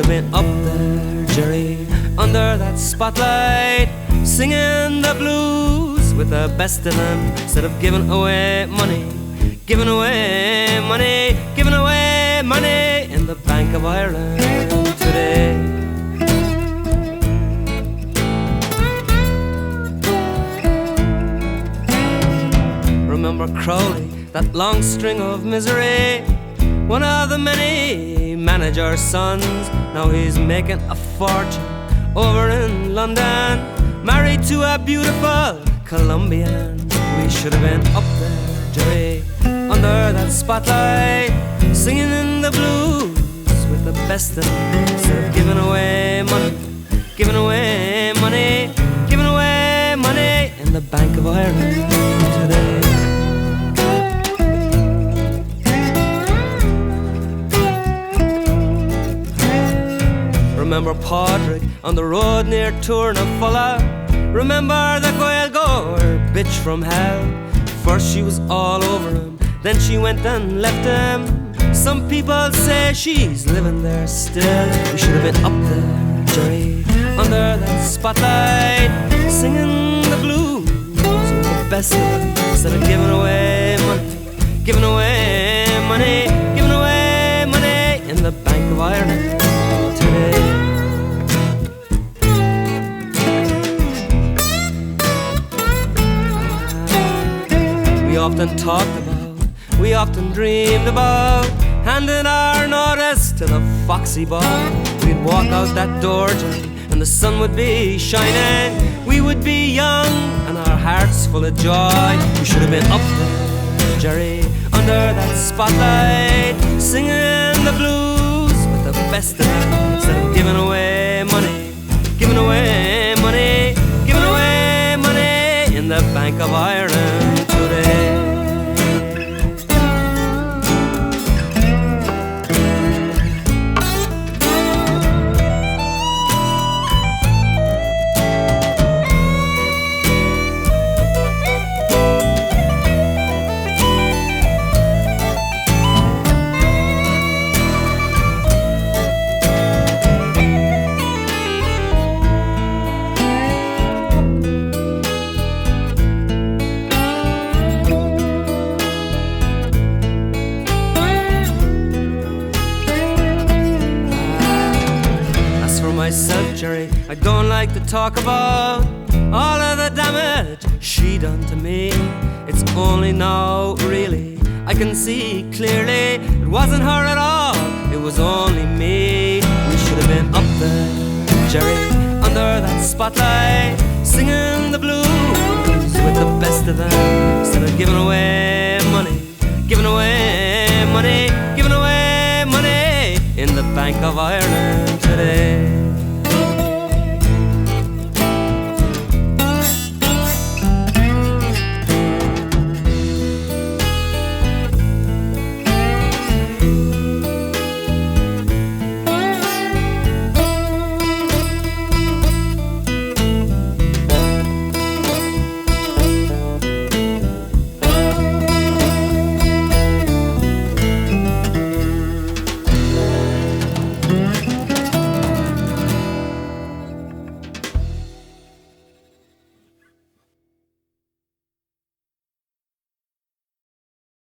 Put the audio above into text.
have been up there, Jerry, under that spotlight, singing the blues with the best of them, instead of giving away money, giving away money, giving away money in the Bank of Ireland today. Remember Crowley, that long string of misery, one of the many manager's sons. Now he's making a fortune over in London, married to a beautiful Colombian. We should have been up there, Jerry, under that spotlight, singing in the blues with the best of them, instead of giving away money, giving away money, giving away money in the Bank of Ireland today. Remember Padraig on the road near Tournafulla. Remember the Gaeilgeoir bitch from hell. First she was all over him, then she went and left him. Some people say she's living there still. We should have been up there, Jerry, under that spotlight, singing the blues with the best of them, instead of giving away money, giving away money, giving away money in the Bank of Ireland today. We often talked about, we often dreamed about handing our notice to the foxy boy. We'd walk out that door, Jerry, and the sun would be shining. We would be young and our hearts full of joy. We should have been up there, Jerry, under that spotlight, singing the blues with the best of them, instead of giving away money, giving away money, giving away money in the Bank of Ireland today. Myself, Jerry, I don't like to talk about all of the damage she done to me. It's only now, really, I can see clearly it wasn't her at all, it was only me. We should have been up there, Jerry, under that spotlight, singing the blues with the best of them, instead of giving away money, giving away money, giving away money in the Bank of Ireland today.